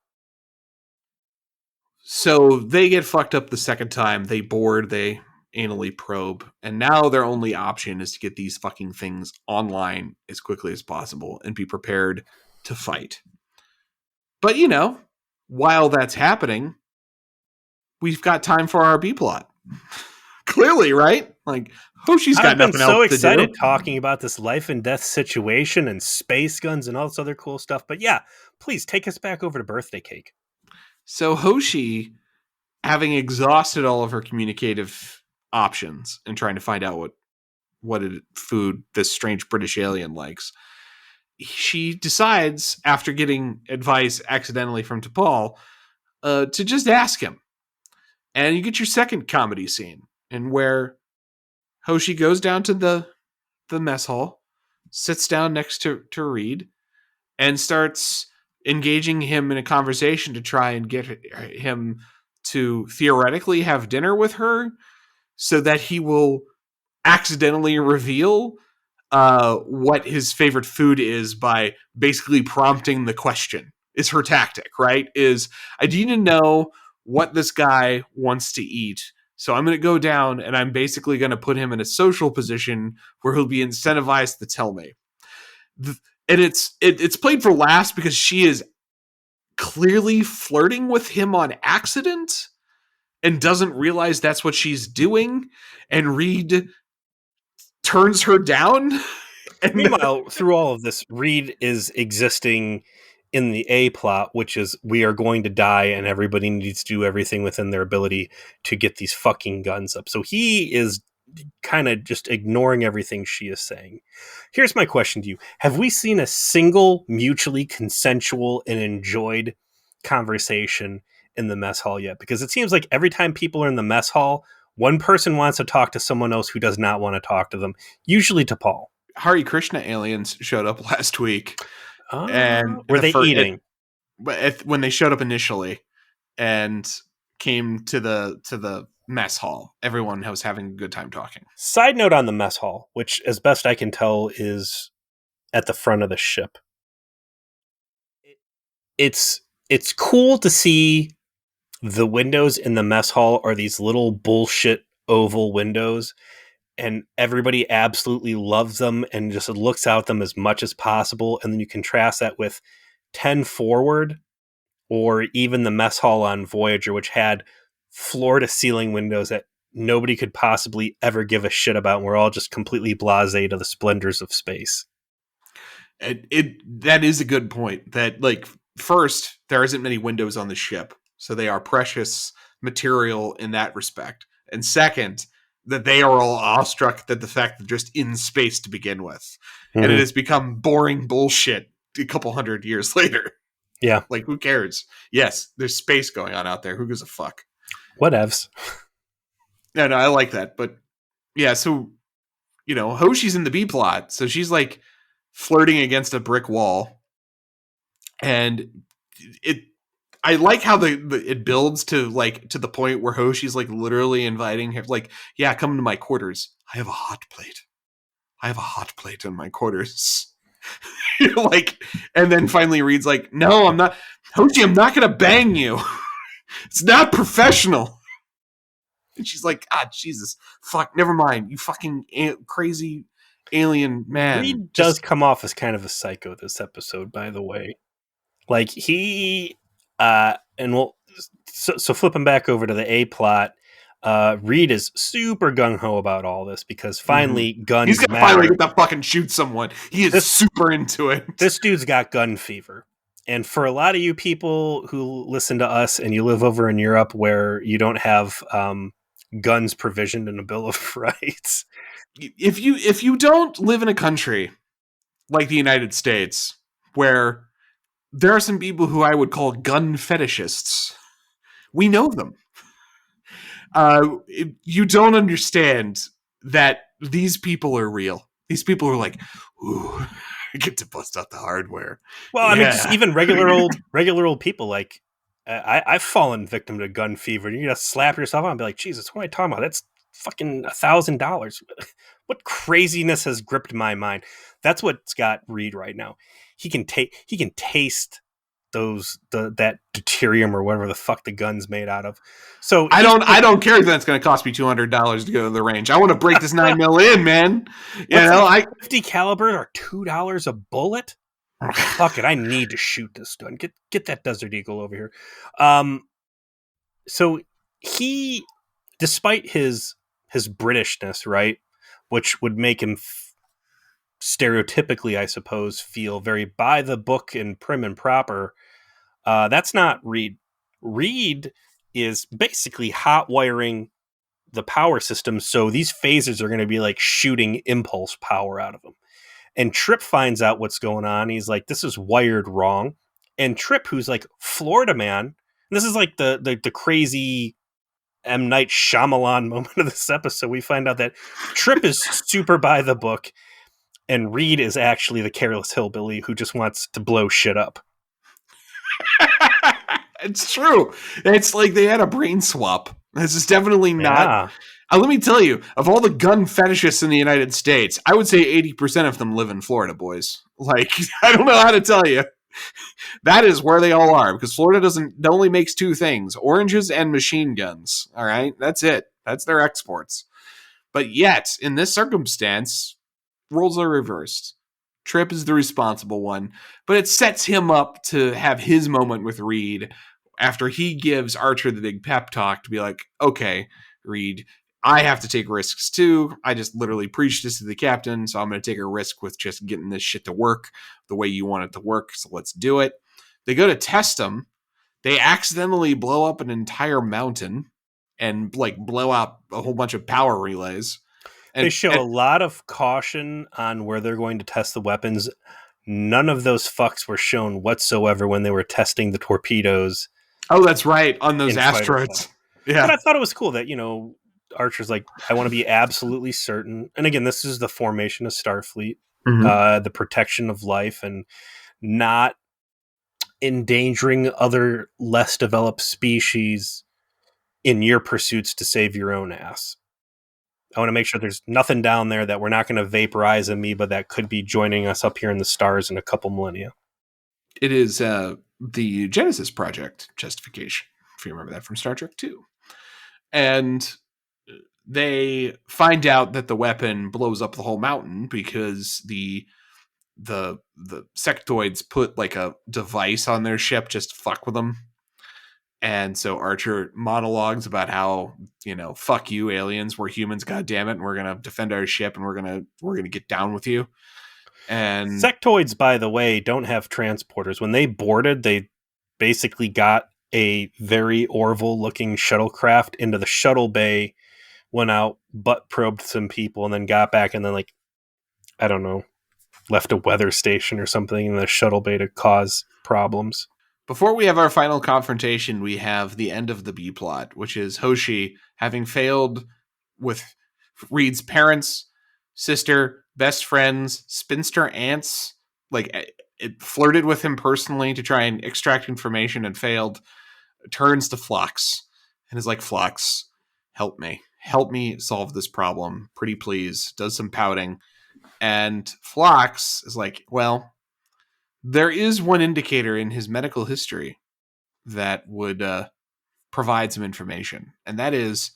A: So they get fucked up the second time. They board, they anally probe, and now their only option is to get these fucking things online as quickly as possible and be prepared to fight. But, while that's happening, we've got time for our B plot. Clearly, right? Like, Hoshi's got nothing else to do.
B: I've been so excited talking about this life and death situation and space guns and all this other cool stuff. But yeah, please take us back over to birthday cake.
A: So Hoshi, having exhausted all of her communicative options and trying to find out what food this strange British alien likes, she decides, after getting advice accidentally from T'Pol, to just ask him. And you get your second comedy scene, and where Hoshi goes down to the mess hall, sits down next to Reed, and starts engaging him in a conversation to try and get him to theoretically have dinner with her so that he will accidentally reveal what his favorite food is by basically prompting the question. Is her tactic, right? I need to know what this guy wants to eat. So I'm going to go down and I'm basically going to put him in a social position where he'll be incentivized to tell me. And it's played for laughs because she is clearly flirting with him on accident and doesn't realize that's what she's doing. And Reed turns her down.
B: And meanwhile, through all of this, Reed is existing in the A plot, which is we are going to die and everybody needs to do everything within their ability to get these fucking guns up. So he is kind of just ignoring everything she is saying. Here's my question to you. Have we seen a single mutually consensual and enjoyed conversation in the mess hall yet? Because it seems like every time people are in the mess hall, one person wants to talk to someone else who does not want to talk to them, usually to Paul.
A: Hari Krishna aliens showed up last week.
B: And were they eating?
A: When they showed up initially and came to the mess hall, everyone was having a good time talking.
B: Side note on the mess hall, which as best I can tell is at the front of the ship. it's cool to see the windows in the mess hall are these little bullshit oval windows, and everybody absolutely loves them and just looks out them as much as possible. And then you contrast that with 10 Forward or even the mess hall on Voyager, which had floor to ceiling windows that nobody could possibly ever give a shit about. And we're all just completely blasé to the splendors of space.
A: That is a good point. That, like, first, there isn't many windows on the ship, so they are precious material in that respect. And second, that they are all awestruck at the fact that they're just in space to begin with, and it has become boring bullshit a couple hundred years later.
B: Yeah.
A: Like, who cares? Yes, there's space going on out there. Who gives a fuck?
B: Whatevs.
A: No, I like that. But yeah, so, Hoshi's in the B plot, so she's like flirting against a brick wall, and I like how it builds to the point where Hoshi's like literally inviting him, like, yeah, come to my quarters. I have a hot plate in my quarters. Like, and then finally Reed's like, no, I'm not, Hoshi, I'm not gonna bang you. It's not professional. And she's like, Jesus, fuck, never mind, you fucking crazy alien man.
B: Reed does come off as kind of a psycho this episode, by the way. Like, he and we'll so flipping back over to the A plot, Reed is super gung-ho about all this because finally guns
A: he's gonna
B: matter.
A: finally get to fucking shoot someone. He is super into it.
B: This dude's got gun fever. And for a lot of you people who listen to us and you live over in Europe where you don't have guns provisioned in a Bill of Rights,
A: if you don't live in a country like the United States where there are some people who I would call gun fetishists, we know them. You don't understand that these people are real. These people are like, ooh, I get to bust out the hardware.
B: Well, I mean, just even regular old people. Like, I've fallen victim to gun fever. You just slap yourself on and be like, Jesus, what am I talking about? That's fucking $1,000. What craziness has gripped my mind? That's what's got Reed right now. He can taste that deuterium or whatever the fuck the gun's made out of. So
A: I don't care if that's going to cost me $200 to go to the range. I want to break this 9mm in, man.
B: Like 50 calibers are $2 a bullet. Fuck it, I need to shoot this gun. Get that Desert Eagle over here. So he, despite his Britishness, right, which would make him stereotypically, I suppose, feel very by the book and prim and proper. That's not Reed. Reed is basically hot wiring the power system, so these phasers are going to be like shooting impulse power out of them. And Trip finds out what's going on. He's like, this is wired wrong. And Trip, who's like Florida man, this is like the crazy M. Night Shyamalan moment of this episode. We find out that Trip is super by the book, and Reed is actually the careless hillbilly who just wants to blow shit up.
A: It's true. It's like they had a brain swap. This is definitely not.
B: Yeah.
A: Let me tell you, of all the gun fetishists in the United States, I would say 80% of them live in Florida, boys. Like, I don't know how to tell you. That is where they all are, because Florida only makes two things: oranges and machine guns. All right? That's it. That's their exports. But yet, in this circumstance, roles are reversed. Trip is the responsible one, but it sets him up to have his moment with Reed after he gives Archer the big pep talk to be like, okay, Reed, I have to take risks too. I just literally preached this to the captain, so I'm going to take a risk with just getting this shit to work the way you want it to work, so let's do it. They go to test him. They accidentally blow up an entire mountain and like blow out a whole bunch of power relays.
B: They show a lot of caution on where they're going to test the weapons. None of those fucks were shown whatsoever when they were testing the torpedoes.
A: Oh, that's right, on those asteroids. Yeah.
B: But I thought it was cool that, Archer's like, I want to be absolutely certain. And again, this is the formation of Starfleet, the protection of life and not endangering other less developed species in your pursuits to save your own ass. I want to make sure there's nothing down there that we're not going to vaporize amoeba that could be joining us up here in the stars in a couple millennia.
A: It is the Genesis Project justification, if you remember that from Star Trek 2. And they find out that the weapon blows up the whole mountain because the sectoids put like a device on their ship just to fuck with them. And so Archer monologues about how, fuck you aliens, we're humans, goddammit, and we're gonna defend our ship and we're gonna get down with you. And
B: sectoids, by the way, don't have transporters. When they boarded, they basically got a very Orville looking shuttlecraft into the shuttle bay, went out, butt probed some people, and then got back and then, like, I don't know, left a weather station or something in the shuttle bay to cause problems.
A: Before we have our final confrontation, we have the end of the B plot, which is Hoshi having failed with Reed's parents, sister, best friends, spinster aunts, like it flirted with him personally to try and extract information and failed, turns to Phlox and is like, Phlox, help me solve this problem. Pretty please. Does some pouting. And Phlox is like, well, there is one indicator in his medical history that would provide some information. And that is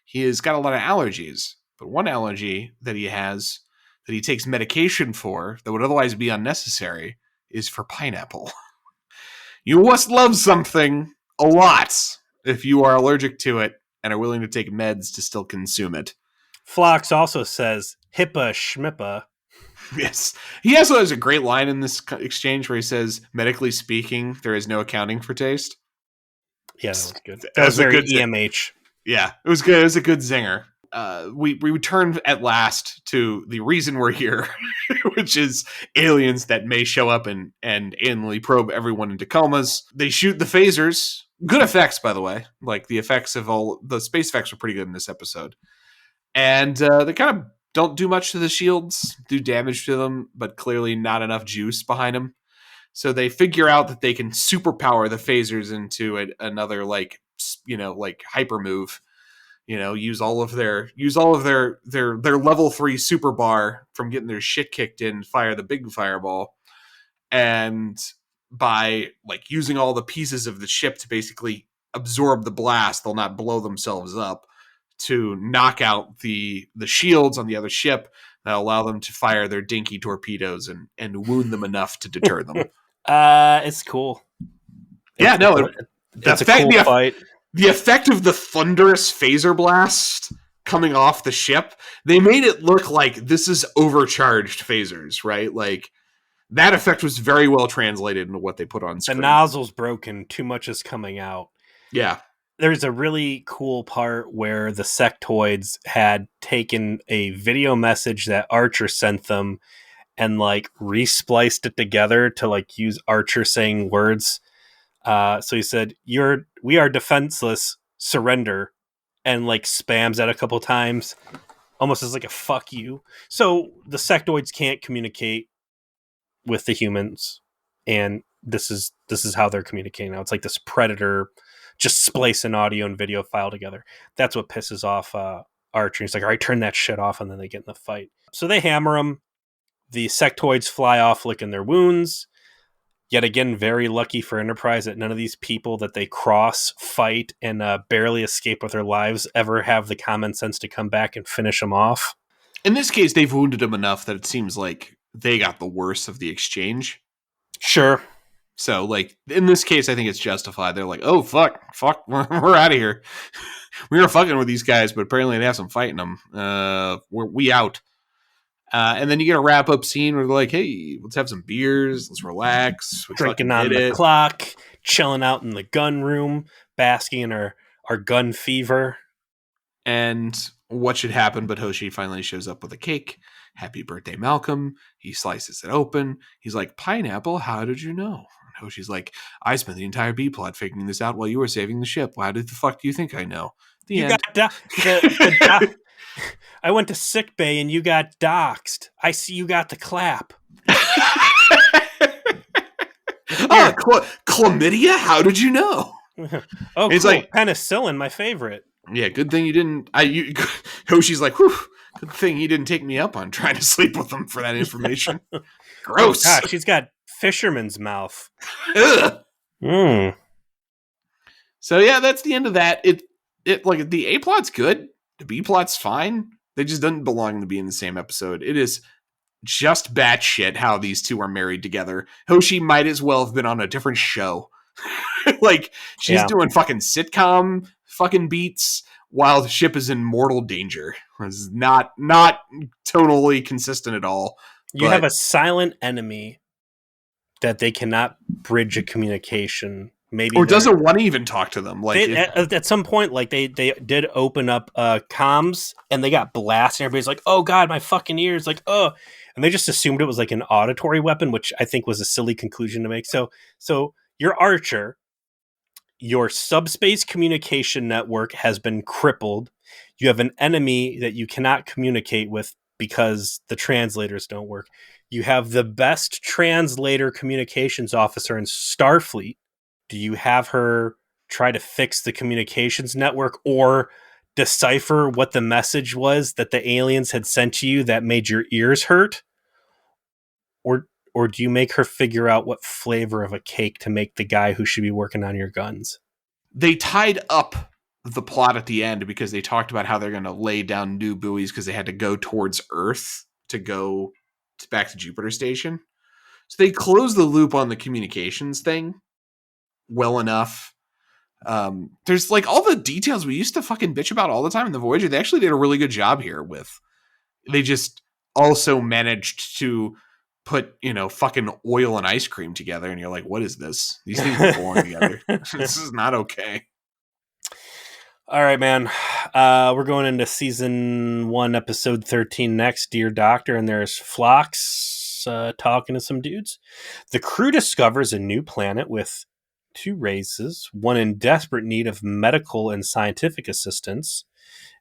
A: he has got a lot of allergies. But one allergy that he has that he takes medication for that would otherwise be unnecessary is for pineapple. You must love something a lot if you are allergic to it and are willing to take meds to still consume it.
B: Phlox also says, hippa schmippa.
A: Yes. He also has a great line in this exchange where he says, medically speaking, there is no accounting for taste.
B: Yeah, that was good. That was very good EMH.
A: Yeah, it was good. It was a good zinger. We return at last to the reason we're here, which is aliens that may show up and anally probe everyone into comas. They shoot the phasers. Good effects, by the way. Like, the effects of all the space effects were pretty good in this episode. And they kind of don't do much to the shields, do damage to them, but clearly not enough juice behind them. So they figure out that they can superpower the phasers into another like hyper move. Use all of their level 3 super bar from getting their shit kicked in, fire the big fireball, and by like using all the pieces of the ship to basically absorb the blast, they'll not blow themselves up, to knock out the shields on the other ship that allow them to fire their dinky torpedoes and wound them enough to deter them.
B: It's cool.
A: It's
B: a cool fight.
A: The effect of the thunderous phaser blast coming off the ship, they made it look like this is overcharged phasers, right? Like, that effect was very well translated into what they put on screen.
B: The nozzle's broken. Too much is coming out.
A: Yeah.
B: There's a really cool part where the sectoids had taken a video message that Archer sent them and like respliced it together to like use Archer saying words. So he said, we are defenseless, surrender, and like spams that a couple times, almost as like a fuck you. So the sectoids can't communicate with the humans, and this is how they're communicating now. It's like this predator just splicing audio and video file together. That's what pisses off Archer. He's like, all right, turn that shit off, and then they get in the fight. So they hammer him. The sectoids fly off licking their wounds. Yet again, very lucky for Enterprise that none of these people that they cross, fight, and barely escape with their lives ever have the common sense to come back and finish them off.
A: In this case, they've wounded him enough that it seems like they got the worst of the exchange.
B: Sure.
A: So, like, in this case, I think it's justified. They're like, oh, fuck, we're out of here. We were fucking with these guys, but apparently they have some fighting them. We out. And then you get a wrap-up scene where they're like, hey, let's have some beers, let's relax.
B: Drinking on the clock, chilling out in the gun room, basking in our gun fever.
A: And what should happen but Hoshi finally shows up with a cake. Happy birthday, Malcolm. He slices it open. He's like, pineapple, how did you know? And Hoshi's like, I spent the entire B-plot figuring this out while you were saving the ship. Why did the fuck do you think I know? The end.
B: I went to sick bay and you got doxxed. I see you got the clap.
A: Chlamydia? How did you know?
B: Oh, it's cool. Like penicillin, my favorite.
A: Yeah, good thing you didn't. Hoshi's like, whew, good thing he didn't take me up on trying to sleep with him for that information. Gross.
B: Oh, gosh, she's got fisherman's mouth.
A: Ugh.
B: Hmm.
A: So yeah, that's the end of that. It like the A plot's good, the B plot's fine. They just don't belong to be in the same episode. It is just batshit how these two are married together. Hoshi might as well have been on a different show. Like she's
B: Yeah.
A: doing fucking sitcom fucking beats while the ship is in mortal danger. It's not totally consistent at all.
B: You have
A: But
B: a silent enemy that they cannot bridge a communication. Maybe
A: or
B: they're
A: doesn't want to even talk to them. Like
B: they
A: if
B: at some point, like they did open up comms and they got blasted. And everybody's like, "Oh God, my fucking ears!" Like, oh, and they just assumed it was like an auditory weapon, which I think was a silly conclusion to make. So your Archer, your subspace communication network has been crippled. You have an enemy that you cannot communicate with because the translators don't work. You have the best translator communications officer in Starfleet. Do you have her try to fix the communications network or decipher what the message was that the aliens had sent to you that made your ears hurt? Or do you make her figure out what flavor of a cake to make the guy who should be working on your guns?
A: they tied up the plot at the end because they talked about how they're going to lay down new buoys because they had to go towards Earth to go back to Jupiter Station. So they closed the loop on the communications thing well enough. There's like all the details we used to fucking bitch about all the time in the Voyager. They actually did a really good job here with. They just also managed to put, fucking oil and ice cream together, and you're like, what is this? These things don't belong together. This is not okay.
B: All right, man. We're going into season 1, episode 13 next, Dear Doctor, and there's Phlox talking to some dudes. The crew discovers a new planet with 2 races, one in desperate need of medical and scientific assistance.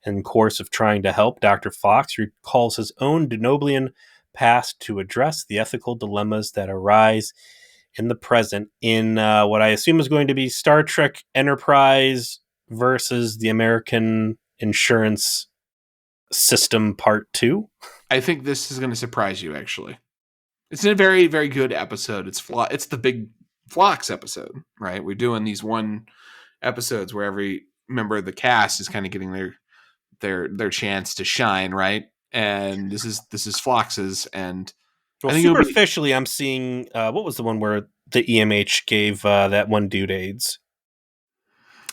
B: In the course of trying to help, Dr. Phlox recalls his own Denoblian past to address the ethical dilemmas that arise in the present in what I assume is going to be Star Trek Enterprise versus the American insurance system part 2.
A: I think this is going to surprise you, actually. It's a very, very good episode. It's the big Phlox episode, right? We're doing these one episodes where every member of the cast is kind of getting their chance to shine, right? And this is Phlox's, and
B: Well,
A: I think it'll be.
B: superficially, I'm seeing what was the one where the EMH gave that one dude AIDS?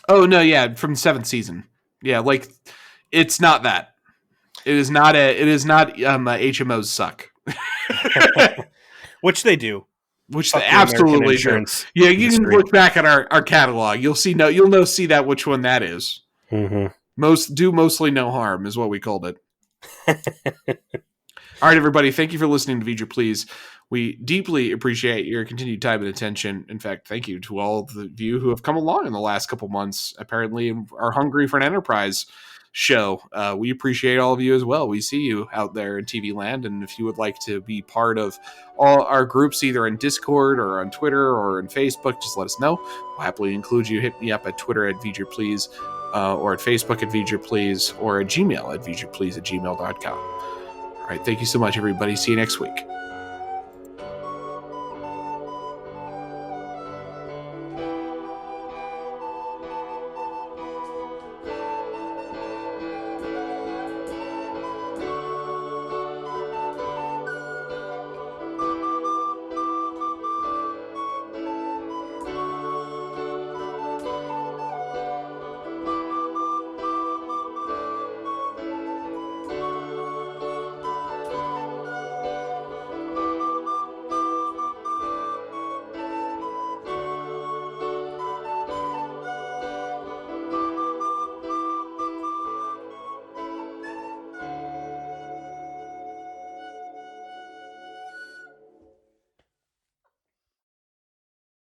A: Oh no, yeah, from 7th season. Yeah, like it's not that. It is not HMOs suck.
B: Which they do.
A: Which
B: Fuck
A: they
B: the American
A: absolutely do.
B: insurance
A: Yeah, you can
B: industry.
A: look back at our catalog. You'll see that which one that is.
B: Mm-hmm.
A: Mostly no harm is what we called it. All right, everybody. Thank you for listening to V'ger Please. We deeply appreciate your continued time and attention. In fact, thank you to all of you who have come along in the last couple months, apparently are hungry for an Enterprise show. We appreciate all of you as well. We see you out there in TV land, and if you would like to be part of all our groups, either in Discord or on Twitter or on Facebook, just let us know. We'll happily include you. Hit me up at Twitter at V'ger Please, or at Facebook at V'ger Please, or at Gmail at V'gerPlease@gmail.com. All right, thank you so much, everybody. See you next week.